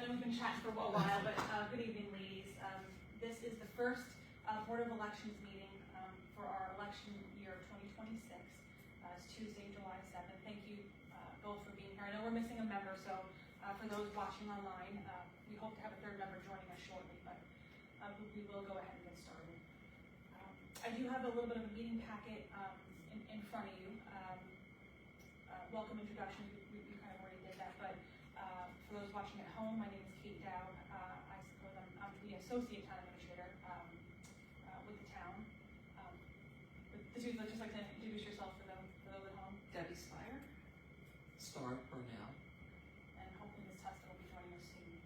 I know we've been chatting for a while, but good evening, ladies. This is the first Board of Elections meeting for our election year 2026. It's Tuesday, July 7th. Thank you both for being here. I know we're missing a member, so for those watching online, we hope to have a third member joining us shortly, but we will go ahead and get started. I do have a little bit of a meeting packet in front of you. Welcome introduction, we kind of already did that, but for those watching at home, my name is Kate Dowd. I suppose I'm the Associate Town Administrator with the town. But just like to introduce yourself for those at home. Debbie Spire. Star Burnell. And hopefully Ms. Tuska will be joining us soon.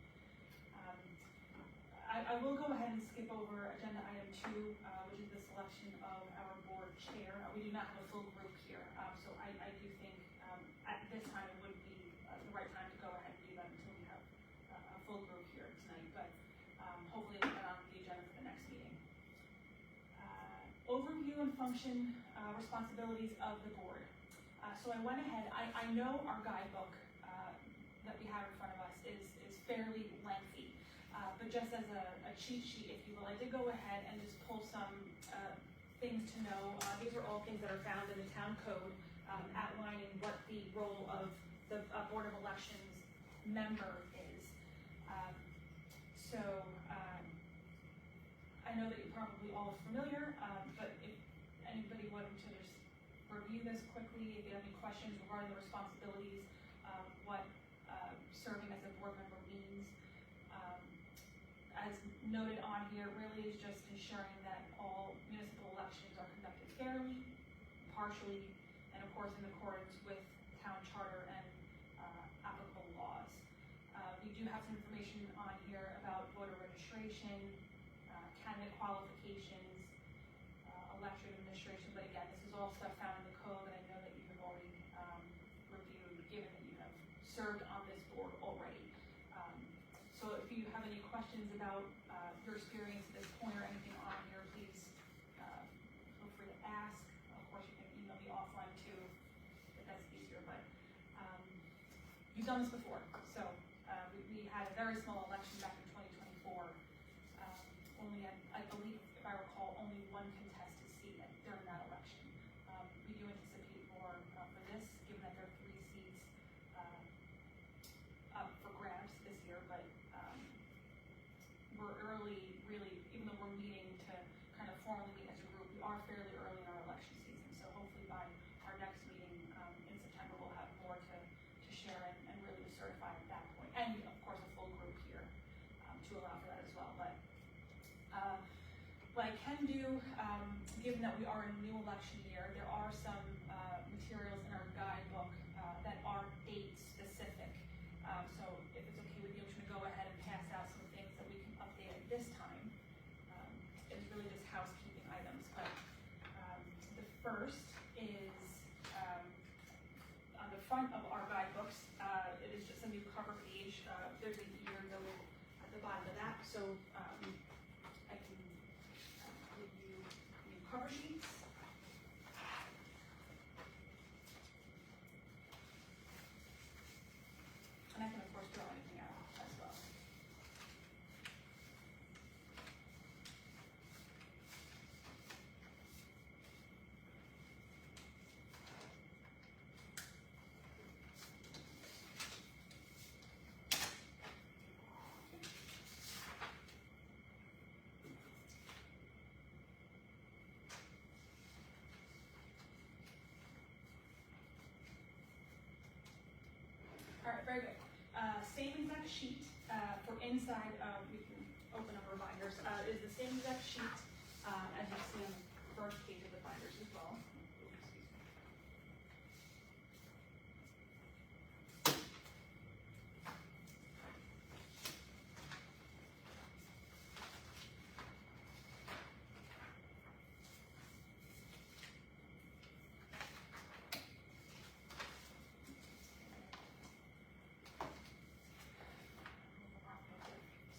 I will go ahead and skip over agenda item 2, which is the selection of our board chair. We do not have a full group here, so I do think at this time it would be the right time to go ahead and do that until we have a full group here tonight, but hopefully we'll get on the agenda for the next meeting. Overview and function responsibilities of the board. So I went ahead, I know our guidebook that we have in front of us is fairly lengthy, but just as a cheat sheet, if you will, I did go ahead and just pull some things to know. These are all things that are found in the town code outlining what the role of the Board of Elections member is. So I know that you're probably all familiar, but if anybody wanted to just review this quickly, if you have any questions regarding the responsibilities, what serving as a board member means. As noted on here, really is just ensuring that all municipal elections are conducted fairly, partially, and of course in accordance with town charter and applicable laws. We do have some information on here about voter registration, candidate qualifications, election administration, but again, this is all stuff found in the code, and I know that you have already reviewed, given that you have served on this board already. So if you have any questions about your experience at this point or anything on here, please feel free to ask. Of course, you can email me offline too, if that's easier, but you've done this before. So we had a very small election back in 2024. Only had, I believe, if I recall, only one contested seat during that election. We do anticipate more for this, given that there are 3 seats up for grabs this year, but we're early, really, even though we're meeting to kind of formally meet as a group, we are fairly early in our election season, so hopefully by our next meeting in September, we'll have more to share and really to certify at that point, and of course a full group here to allow for that as well. But what I can do, given that we are in a new election year, there are some materials in our guidebook that are date specific. So if it's okay with you, I'm just going to go ahead and pass out some things that we can update at this time. It's really just housekeeping items, but the first is on the front of our guidebooks. It is just a new cover page. There's a year noted at the bottom of that, so I can give you new cover sheets. And I can, of course, draw anything out as well. All right, very good. Same exact sheet for inside, we can open up our binders, is the same exact sheet as you see on the first page of the binders as well.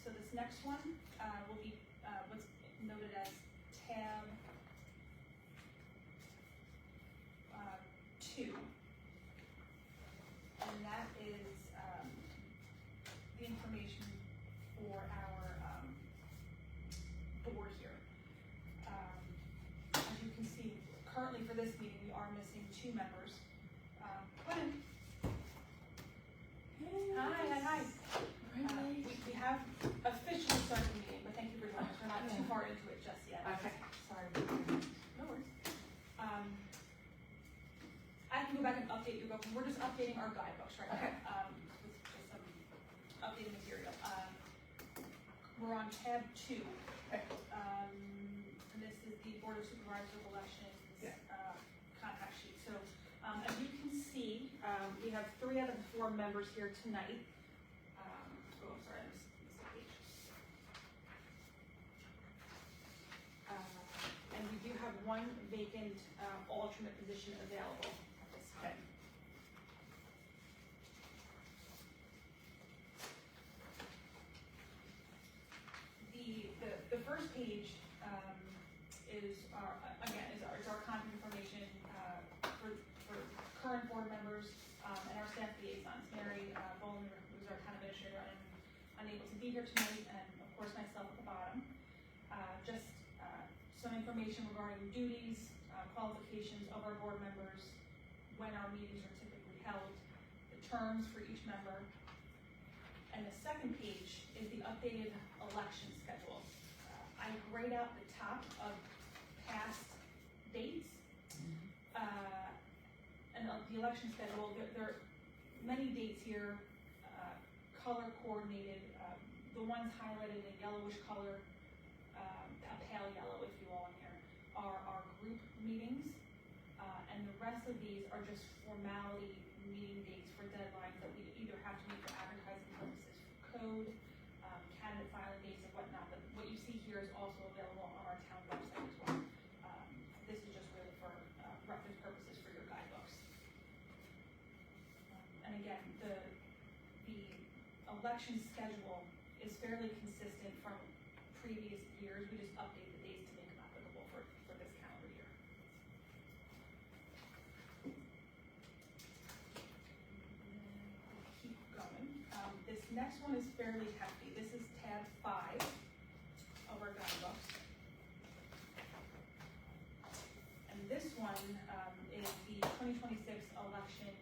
So this next one will be what's noted as tab 2. And that is the information Hi. We have officially started the meeting, but thank you for joining us. We're not too far into it just yet. Okay. Sorry. No worries. I can go back and update you. We're just updating our guidebooks right Okay. now. With just some updated material. We're on tab 2. Okay. And this is the Board of Supervisors elections Yeah. contact sheet. So, as you can see, we have 3 out of the 4 members here tonight. Oh, I'm sorry, I missed the page. And we do have 1 vacant alternate position available at this time. The first page is our contact information for current board members and our staff liaisons. Mary Bowman, who's our town administrator, and unable to be here tonight, and of course myself at the bottom. Just some information regarding duties, qualifications of our board members, when our meetings are typically held, the terms for each member. And the second page is the updated election schedule. I grayed out the top of past dates. And the election schedule, there are many dates here, color coordinated. The ones highlighted in yellowish color, a pale yellow if you will in here, are our group meetings. And the rest of these are just formality meeting dates for deadlines that we either have to meet for advertising purposes for code, candidate filing dates and whatnot. But what you see here is also available on our town website as well. This is just really for reference purposes for your guidebooks. And again, the election schedule is fairly consistent from previous years. We just update the dates to make them applicable for this calendar year. Keep going. This next one is fairly hefty. This is tab 5 of our guidebooks. And this one is the 2026 election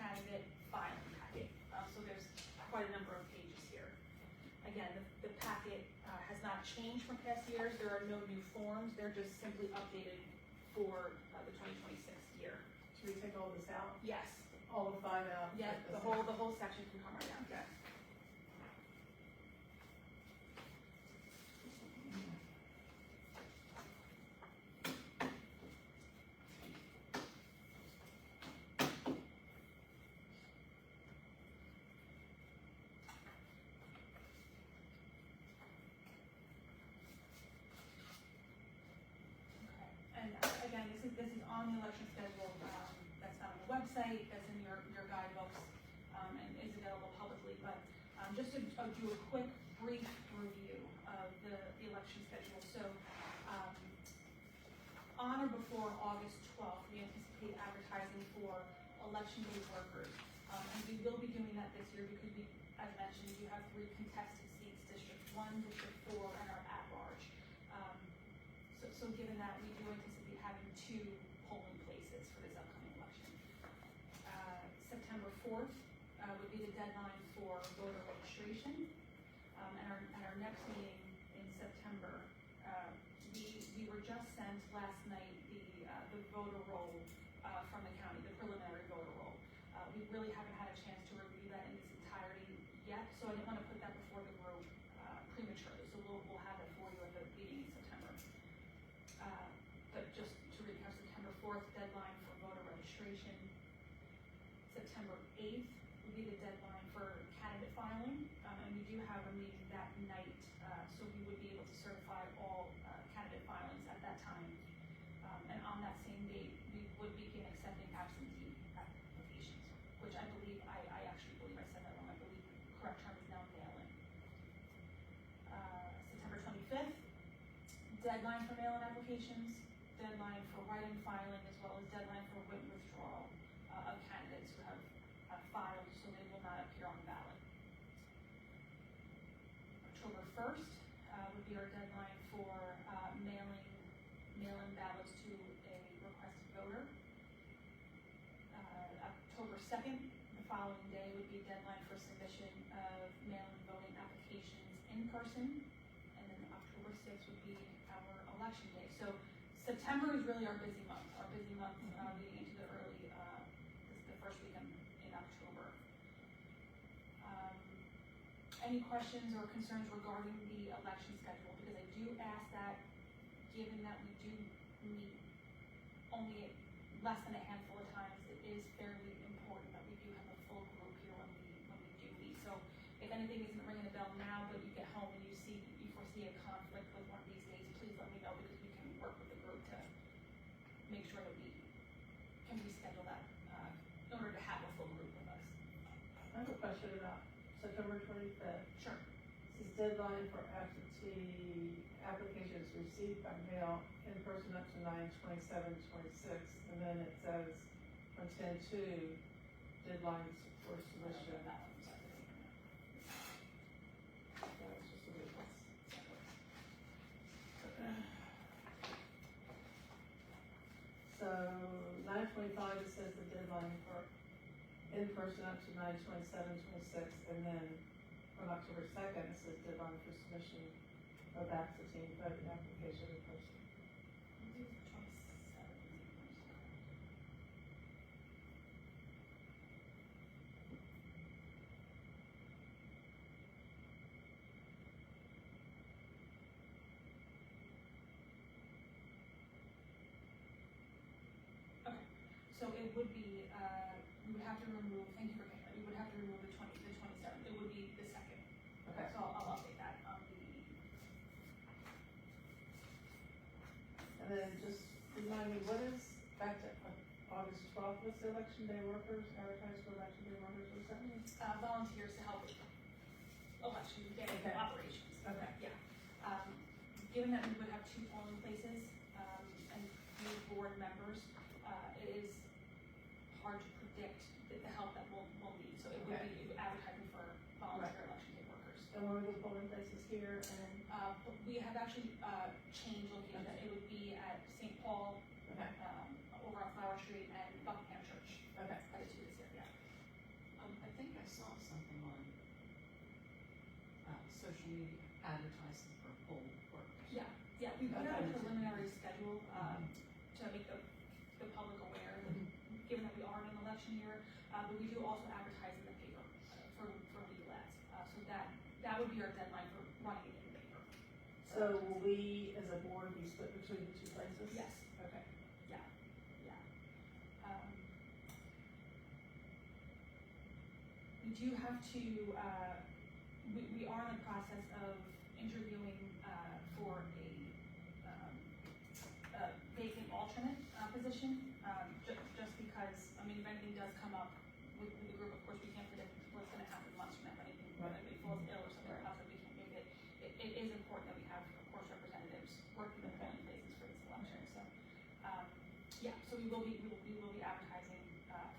candidate filing packet. So there's quite a number of pages here. Again, the packet has not changed from past years. There are no new forms. They're just simply updated for the 2026 year. Should we take all this out? Yes. All of 5 out? Yeah, the whole section can come right down. Okay. And again, this is on the election schedule. That's not on the website. That's in your guidebooks and is available publicly. But just to do a quick, brief review of the election schedule. So on or before August 12th, we anticipate advertising for election day workers. And we will be doing that this year because we, as mentioned, we have 3 contested seats: District 1, District 4, and our at-large. So given that, we do anticipate having 2 polling places for this upcoming election. September 4th would be the deadline for voter registration. And our next meeting in September, we were just sent last night the voter roll from the county, the preliminary voter roll. We really haven't had a chance to review that in its entirety yet, so I didn't want to put that before the group prematurely. So we'll have it for you at the meeting in September. But just to recap, September 4th, deadline for voter registration. September 8th would be the deadline for candidate filing, and we do have a meeting that night, so we would be able to certify all candidate filings at that time. And on that same date, we would begin accepting absentee applications, which I actually believe I said that wrong. I believe the correct term is now mail-in. September 25th, deadline for mail-in applications, deadline for write-in filing, as well as deadline for written withdrawal of candidates who have filed, so they will not appear on the ballot. October 1st would be our deadline for mail-in ballots to a requested voter. October 2nd, the following day, would be deadline for submission of person, and then October 6th would be our election day. So September is really our busy month, leading into the early, the first weekend in October. Any questions or concerns regarding the election schedule? Because I do ask that, given that we do meet only less than a handful of times, it is fairly important that we do have a full group here when we do meet. So if anything isn't ringing a bell now, but you get home and you foresee a conflict with one of these days, please let me know, because we can work with the group to make sure that we can reschedule that in order to have a full group with us. I have a question about September 25th. Sure. This is deadline for absentee applications received by mail in person up to 9/27/26, and then it says on 10/2, deadlines for submission. That one's already. That's just a weakness. So 9/25, it says the deadline for in person up to 9/27/26, and then on October 2nd, it says deadline for submission of absentee voting application in person. Okay, so it would be, we would have to remove, thank you for catching that, we would have to remove the 27th, it would be the 2nd. Okay. So I'll update that on the, And then just remind me, what is, back to August 12th, what's the election day workers, advertised for election day workers, what's that mean? volunteers to help with election day Okay. operations. Okay. Yeah. Given that we would have two polling places, and few board members, it is hard to predict the help that we'll need. So it would Okay. be advertising for volunteer election day workers. And where are the polling places here and, But we have actually, changed location. Okay. It would be at St. Paul, okay, over on Flower Street, and Buckingham Church. okay. Are the two this year, yeah. I think I saw something on, social media advertising for poll workers. Yeah, we put out a Okay. preliminary schedule, to make the public aware, that given that we are in an election year, but we do also advertise in the paper, for legal ads. So that would be our deadline for running it in the paper. So will we, as a board, be split between the two places? Yes, Okay. yeah. We do have to, we are in the process of interviewing, for a vacant alternate, position, just because, I mean, if anything does come up with the group, of course, we can't predict what's gonna happen months from now, if anything, Right. if anybody falls ill or something else that we can't make it. It is important that we have, of course, representatives working in polling places for this election, so, yeah, so we will be advertising,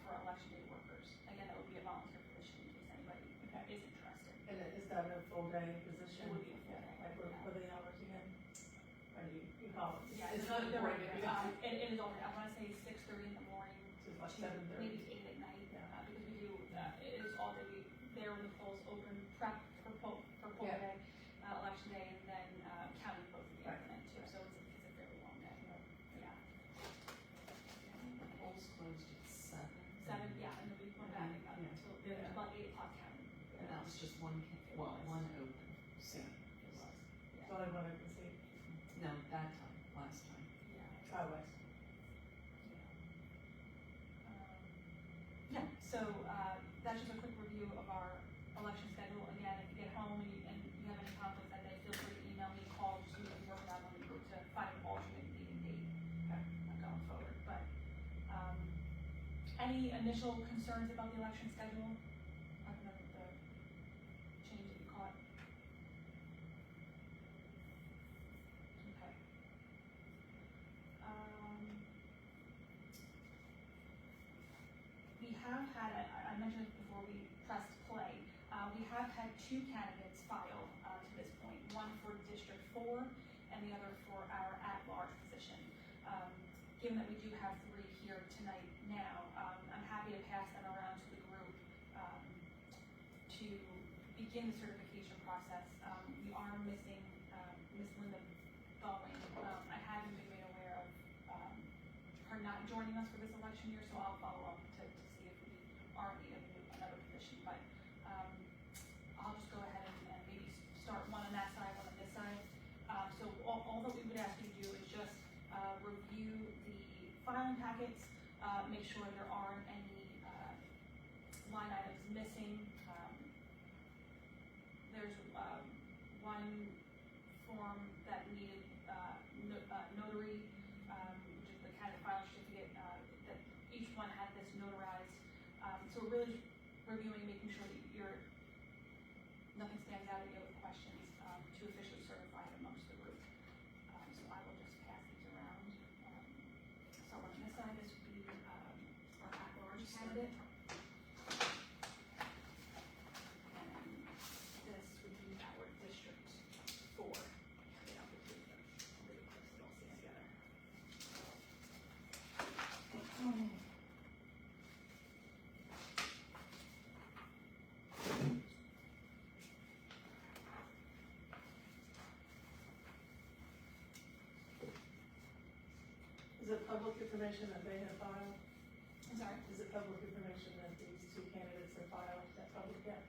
for election day workers. Again, that would be a volunteer position in case anybody is interested. And is that a full day position? It would be a full day. Like, what are the hours again? Or you call it? Yeah, It's not the important. regular, it is only, I wanna say 6:30 in the morning It's like to 7:30. maybe 8 at night, Yeah. because we do, it is all day, there when the polls open, prep for poll Yeah. day, election day, and then, counting votes at the Right. end too, so it's a fairly long day, yeah. The polls closed at 7. 7, yeah, and then we went back up Yeah. until, Yeah. about 8 o'clock counting. And that was just one, one open seat. It was, It's yeah. only one I can see. No, that time, last time. Yeah. Oh, I see. Yeah, so, that's just a quick review of our election schedule. Again, if you get home and you have any conflicts that day, feel free to email me, call, just so we can work it out on the group to find an alternate meeting date, going forward. But, any initial concerns about the election schedule? I don't know the change that you caught. Okay. We have had, I mentioned it before we pressed play, we have had 2 candidates file, to this point, one for District 4 and the other for our at-large position. Given that we do have 3 here tonight now, I'm happy to pass them around to the group, to begin begin the certification process. We are missing, Miss Linda Thawing. I haven't been made aware of, her not joining us for this election year, so I'll follow up to see if we are in need of another position, but, I'll just go ahead and maybe start one on that side, one on this side. So all that we would ask you to do is just, review the filing packets, make sure there aren't any, line items missing. There's, one form that needed, notary, which is the candidate filing certificate, that each one had this notarized. So we're really just reviewing, making sure that nothing stands out at you with questions, to officially certify it amongst the group. So I will just pass these around. So on this side, this would be, our at-large candidate. And this would be our District 4. You know, the really close, it all stays together. Is it public information that they have filed? I'm sorry. Is it public information that these two candidates have filed? Is that public yet?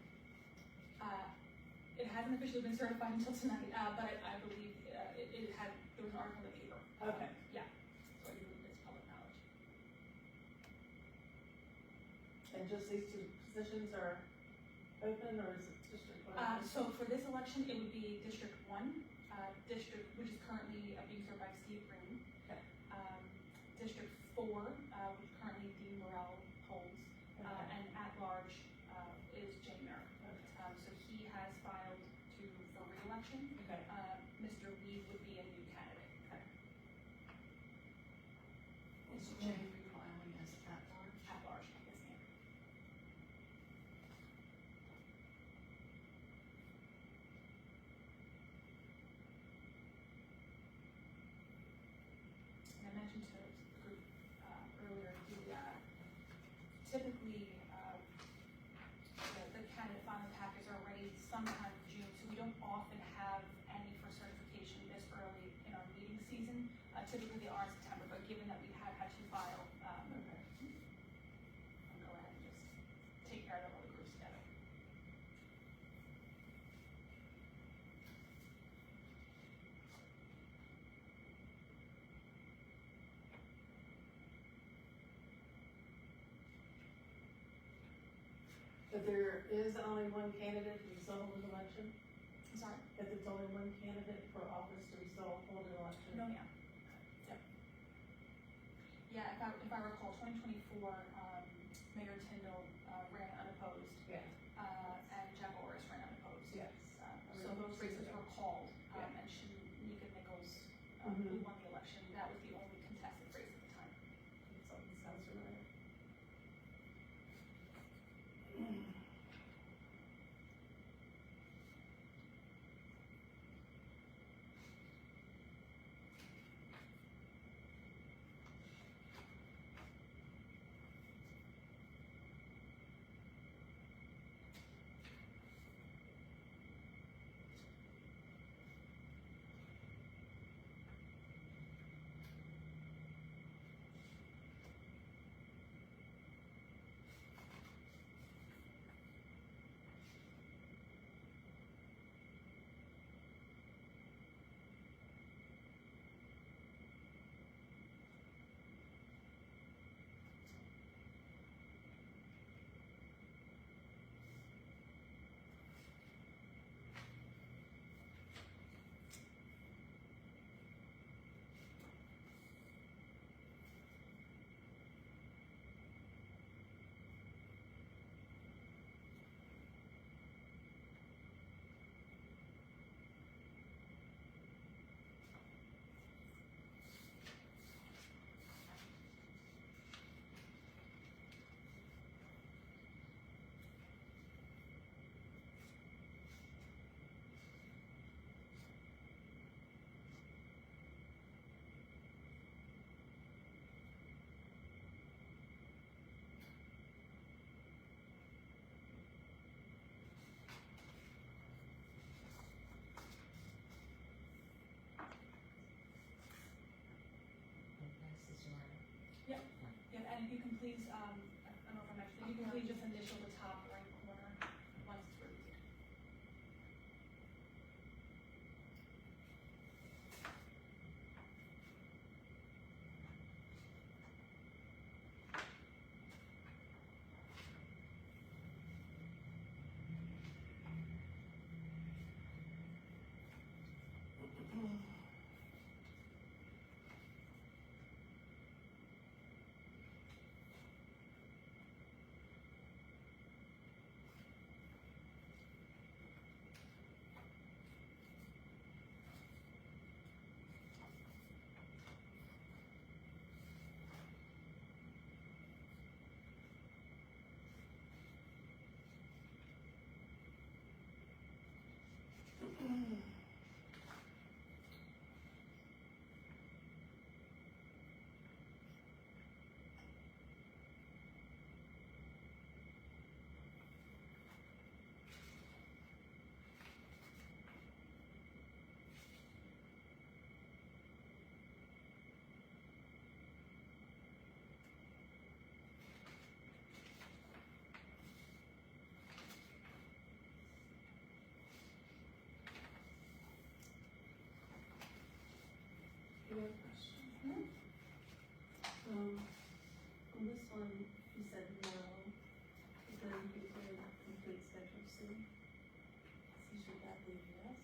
It hasn't officially been certified until tonight, but I believe, it had, there was an article in the paper. Okay. Yeah, so I believe it's public knowledge. And just these two positions are open, or is it district one? So for this election, it would be District 1, which is currently being served by Steve Green. Okay. District 4, which currently Dean Morrell holds, Okay. and at-large, is Jay Merrick. Okay. So he has filed for re-election. Okay. Mr. Weed would be a new candidate. Okay. Is Jay refiling as at large? At-large, yes, ma'am. And I mentioned to the group, earlier, typically, the candidate filing packets are ready sometime in June, so we don't often have any for certification this early in our meeting season. Typically they are in September, but given that we have had to file, Okay. I'll go ahead and just take care of all the groups together. If there is only one candidate, we still hold an election? I'm sorry? If there's only one candidate for office, do we still hold an election? No, ma'am. Yep. Yeah, if I recall, 2024, Mayor Tyndall, ran unopposed, Yeah. and Jack Orris ran unopposed. Yes. So those races were called, Yeah. and Shanika Nichols, Mhm. who won the election, that was the only contested race at the time. Something sounds familiar. You have a question? On this one, you said no, but then you did complete schedule C. So should that be yes?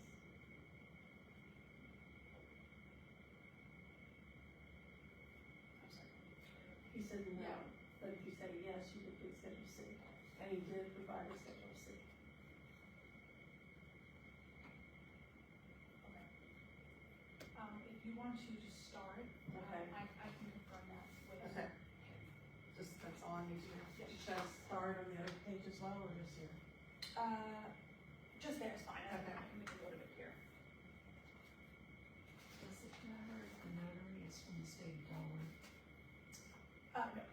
I'm sorry. You said no, Yeah. but if you say yes, you complete schedule C, and you did provide a schedule C. Okay. If you want to just start, Okay. I can confirm that with. Okay. Just, that's all I need to know. Yeah. Should I start on the other page as well, or just here? Just there is fine, I Okay. can make a note of it here. Does it matter if the notary is from the state of Delaware? No.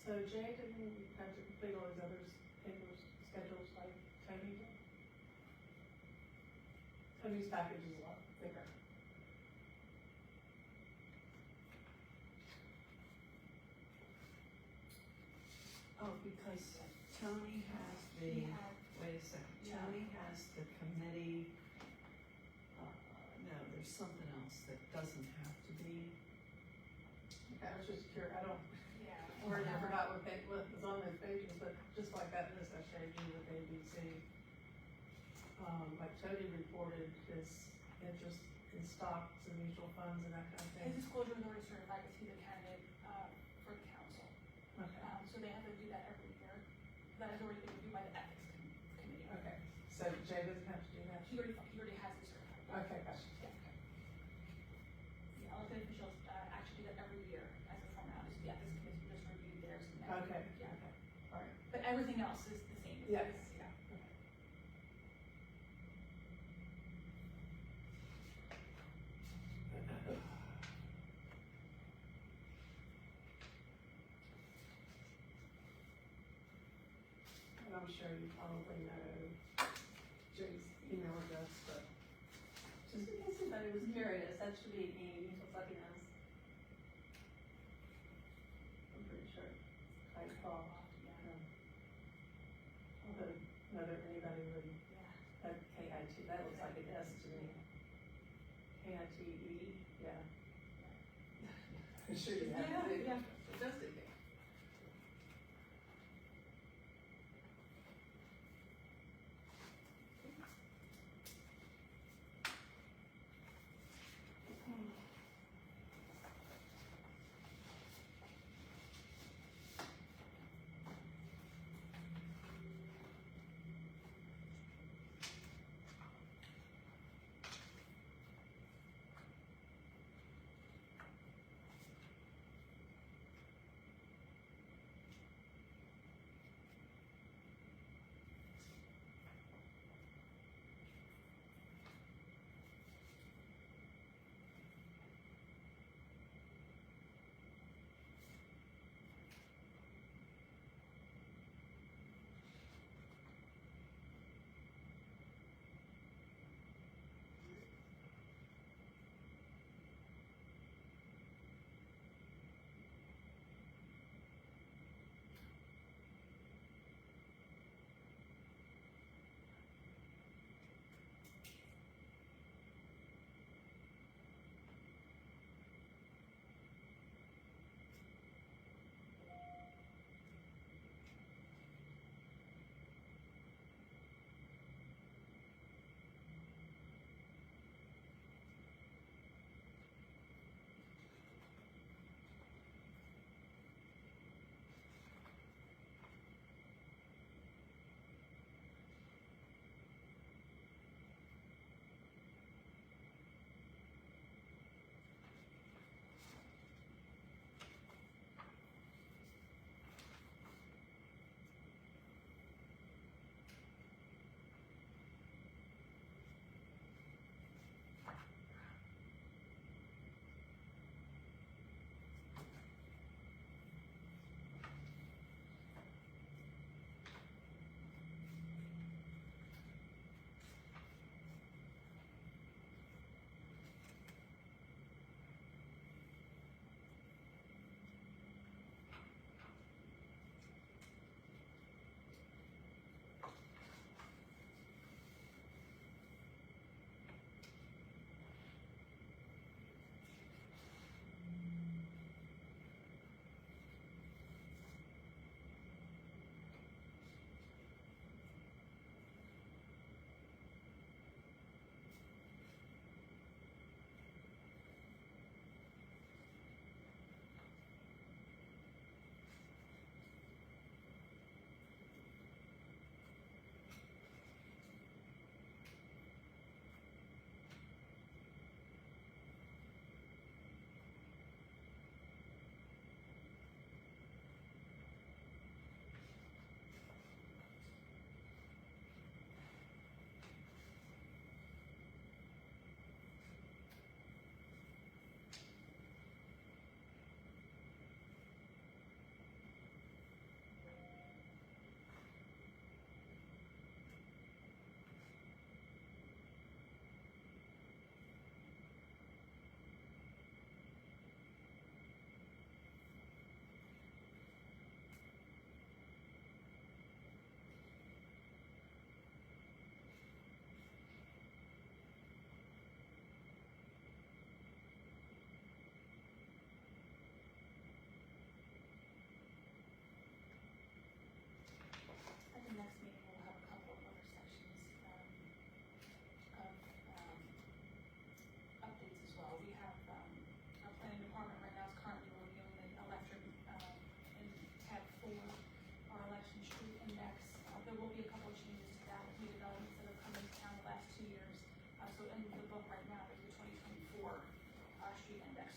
So Jay didn't have to complete all his other papers, schedules like Tony did? Tony's package is a lot bigger. Oh, because Tony has the, He had, wait a second, Yeah. Tony has the committee, no, there's something else that doesn't have to be. Okay, I was just curious, I don't, yeah. I forgot what was on those pages, but just like that list I showed you with A, B, C. Like Tony reported his interest in stocks and mutual funds and that kind of thing. His disclosure is already certified because he's a candidate, for the council. Okay, So they have to do that every year. That has already been reviewed by the ethics committee. okay, so Jay doesn't have to do that? He already has it certified. Okay, gotcha. Yeah. Yeah, elected officials, actually do that every year as a formality, so the ethics committee just reviewed theirs and then. Okay, Yeah, okay, all right. but everything else is the same. as Yes. this, yeah. And I'm sure you probably know Jay's email address, but Just in case anybody was curious, that should be Amy, just letting us. I'm pretty sure. I call, Yeah. although whether anybody would Yeah. have KIT, that looks like an S to me. KITE, yeah. I'm sure you have Yeah, to. yeah. Just in case.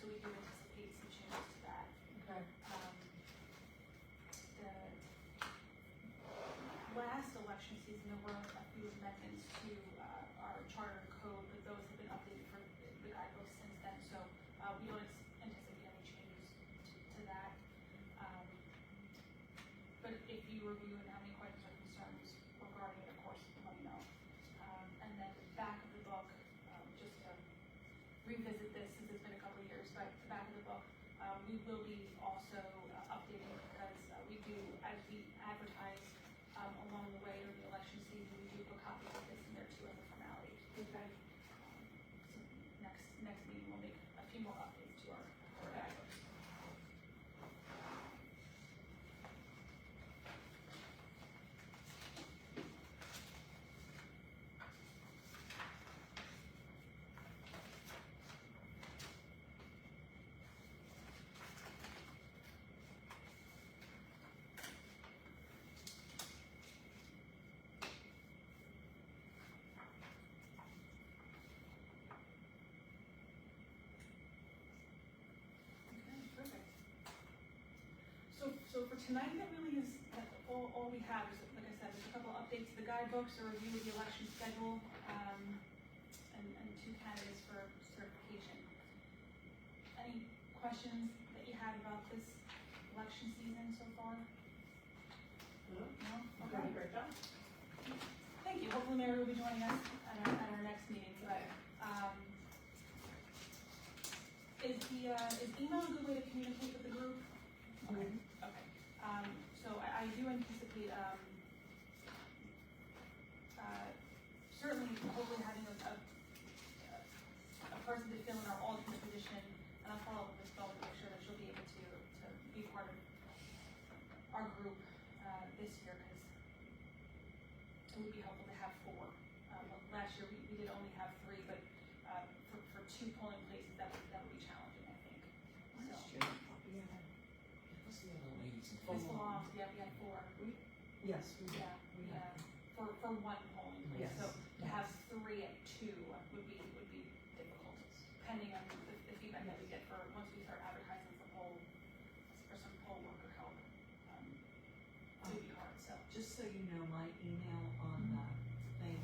so we do anticipate some changes to that. Okay. The last election season, there were a few amendments to, our charter and code, but those have been updated for the guidebooks since then, so, we don't anticipate any changes to that. But if you review and have any questions or concerns regarding it, of course, let me know. And then the back of the book, just to revisit this, since it's been a couple of years, but the back of the book, we will be also updating because we do, as we advertise along the way during the election season, we do put copies of this in there too as a formality. Okay. So next meeting, we'll make a few more updates to our guidebooks. Okay, perfect. So for tonight, that really is all we have. Is, like I said, there's a couple updates to the guidebooks, a review of the election schedule, and 2 candidates for certification. Any questions that you had about this election season so far? No? No? You're Okay. doing a great job. Thank you. Hopefully Mary will be joining us at our next meeting, but, is email a good way to communicate with the group? Okay, okay. So I do anticipate, certainly hopefully having a person to fill in our alternate position, and I'll follow up with Ms. Bell to make sure that she'll be able to be part of our group, this year, because it would be helpful to have 4. Last year, we did only have 3, but, for 2 polling places, that would be challenging, I think. Last So, year, we had, What's the other ladies in Ms. football? Long, yeah, we had 4. yes, we did. Yeah, yeah, for 1 polling place, Yes. so to have 3 at 2 would be difficult, depending on the feedback that we get for, once we start advertising for some poll worker help. It would be hard, so. Just so you know, my email on that thing,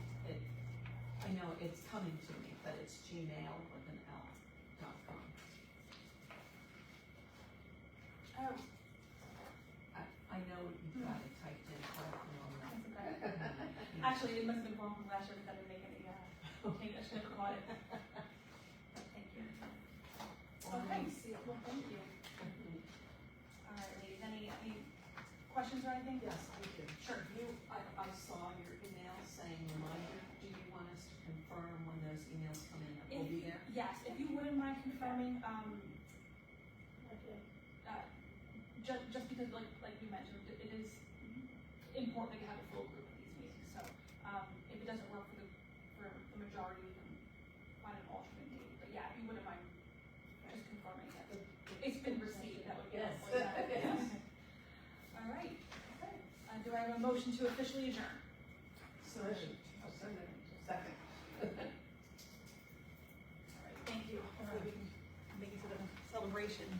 I know it's coming to me, but it's gmail.com. Oh, I know you got it typed in correctly on that. that's okay. Actually, it must have been wrong from last year because I didn't make any, change, I should have caught it. Thank you. Okay, well, thank you. All right, ladies, any questions or anything? Yes, thank you. Sure. I saw your email saying reminder. Do you want us to confirm when those emails come in that we'll be there? Yes, if you wouldn't mind confirming, Okay. just because like you mentioned, it is important that you have a full group at these meetings, so, if it doesn't work for the majority, we can find an alternate date, but yeah, if you wouldn't mind just confirming that it's been received, that would be Yes. helpful. Yeah. Yes. All right, okay, do I have a motion to officially adjourn? So, Second. Second. All right, thank you, hopefully we can make it to the celebration.